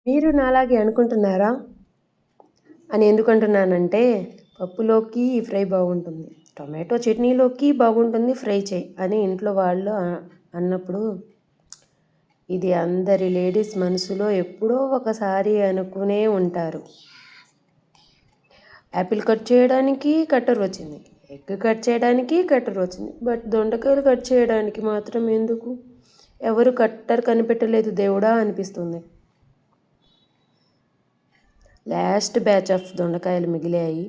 మీరు నాలాగే అనుకుంటున్నారా అని ఎందుకంటున్నానంటే పప్పులోకి ఫ్రై బాగుంటుంది, టొమాటో చట్నీలోకి బాగుంటుంది ఫ్రై చేయి అని ఇంట్లో వాళ్ళు అన్నప్పుడు ఇది అందరి లేడీస్ మనసులో ఎప్పుడో ఒకసారి అనుకునే ఉంటారు. యాపిల్ కట్ చేయడానికి కట్టర్ వచ్చింది, ఎగ్ కట్ చేయడానికి కట్టర్ వచ్చింది, బట్ దొండకాయలు కట్ చేయడానికి మాత్రం ఎందుకు ఎవరు కట్టర్ కనిపెట్టలేదు దేవుడా అనిపిస్తుంది. లాస్ట్ బ్యాచ్ ఆఫ్ దొండకాయలు మిగిలాయి.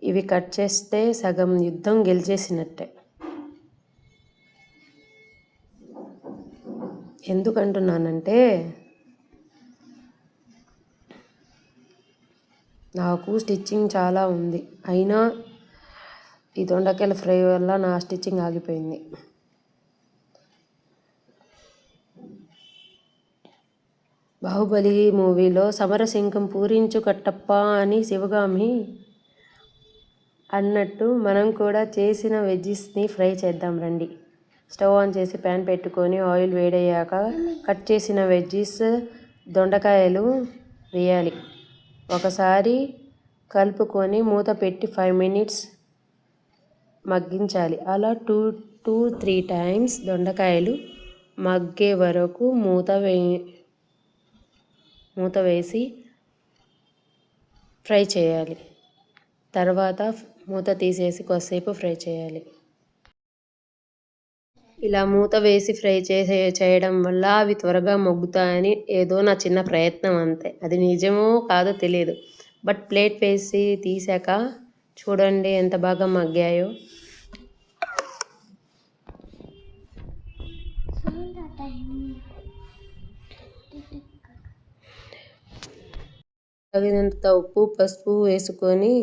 ఇవి కట్ చేస్తే సగం యుద్ధం గెలిచేసినట్టే. ఎందుకంటున్నానంటే నాకు స్టిచ్చింగ్ చాలా ఉంది, అయినా ఈ దొండకాయల ఫ్రై వల్ల నా స్టిచ్చింగ్ ఆగిపోయింది. బాహుబలి మూవీలో సమరసింహం పూరించు కట్టప్ప అని శివగామి అన్నట్టు మనం కూడా చేసిన వెజ్జెస్ని ఫ్రై చేద్దాం రండి. స్టవ్ ఆన్ చేసి ప్యాన్ పెట్టుకొని ఆయిల్ వేడయ్యాక కట్ చేసిన వెజ్జెస్ దొండకాయలు వేయాలి. ఒకసారి కలుపుకొని మూత పెట్టి 5 minutes మగ్గించాలి. అలా 2-3 times దొండకాయలు మగ్గే వరకు మూత వేసి ఫ్రై చేయాలి. తర్వాత మూత తీసేసి కొద్దిసేపు ఫ్రై చేయాలి. ఇలా మూత వేసి ఫ్రై చేయడం వల్ల అవి త్వరగా మగ్గుతాయని ఏదో నా చిన్న ప్రయత్నం అంతే. అది నిజమో కాదో తెలియదు. బట్ ప్లేట్ వేసి తీసాక చూడండి ఎంత బాగా మగ్గాయో. తగినంత ఉప్పు పసుపు వేసుకొని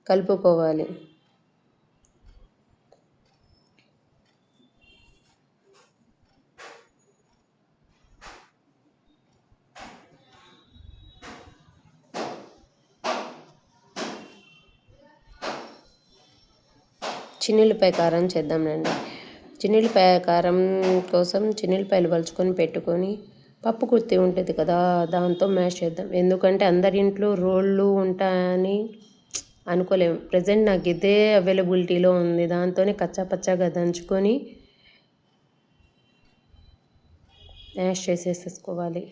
కలుపుకోవాలి. చిన్నులపాయ కారం చేద్దామండి. చిన్నులపాయ కారం కోసం చిన్నులపాయలు వలుచుకొని పెట్టుకొని పప్పు కుర్తి ఉంటుంది కదా, దాంతో మ్యాష్ చేద్దాం. ఎందుకంటే అందరి ఇంట్లో రోళ్ళు ఉంటాయని అనుకోలేము. ప్రజెంట్ నాకు ఇదే అవైలబిలిటీలో ఉంది. దాంతోనే కచ్చాపచ్చాగా దంచుకొని మ్యాష్ చేసేసుకోవాలి.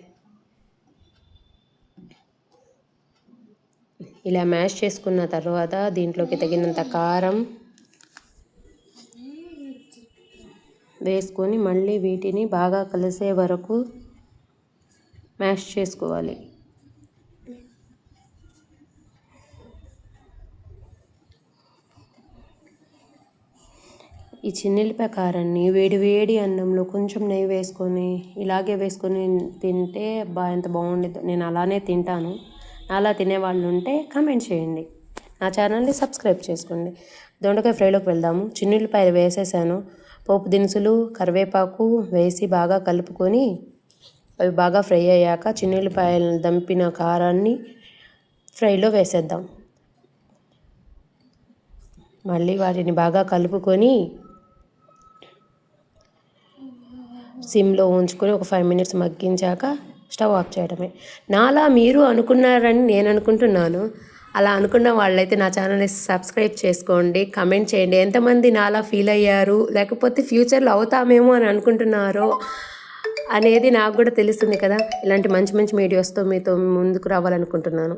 ఇలా మ్యాష్ చేసుకున్న తర్వాత దీంట్లోకి తగినంత కారం వేసుకొని మళ్ళీ వీటిని బాగా కలిసే వరకు మ్యాష్ చేసుకోవాలి. ఈ చిన్నులపాయ కారాన్ని వేడి అన్నంలో కొంచెం నెయ్యి వేసుకొని ఇలాగే వేసుకొని తింటే ఎంత బాగుండిద్దో. నేను అలానే తింటాను. అలా తినేవాళ్ళు ఉంటే కామెంట్ చేయండి. నా ఛానల్ని సబ్స్క్రైబ్ చేసుకోండి. దొండకాయ ఫ్రైలోకి వెళ్దాము. చిన్నులపాయలు వేసేసాను. పోపు దినుసులు కరివేపాకు వేసి బాగా కలుపుకొని అవి బాగా ఫ్రై అయ్యాక చిన్నులపాయలు దంపిన కారాన్ని ఫ్రైలో వేసేద్దాం. మళ్ళీ వాటిని బాగా కలుపుకొని సిమ్లో ఉంచుకొని ఒక 5 minutes మగ్గించాక స్టవ్ ఆఫ్ చేయడమే. నాలా మీరు అనుకున్నారని నేను అనుకుంటున్నాను. అలా అనుకున్న వాళ్ళైతే నా ఛానల్ని సబ్స్క్రైబ్ చేసుకోండి, కమెంట్ చేయండి. ఎంతమంది నాలా ఫీల్ అయ్యారు, లేకపోతే ఫ్యూచర్లో అవుతామేమో అని అనుకుంటున్నారో అనేది నాకు కూడా తెలుస్తుంది కదా. ఇలాంటి మంచి వీడియోస్తో మీతో ముందుకు రావాలనుకుంటున్నాను.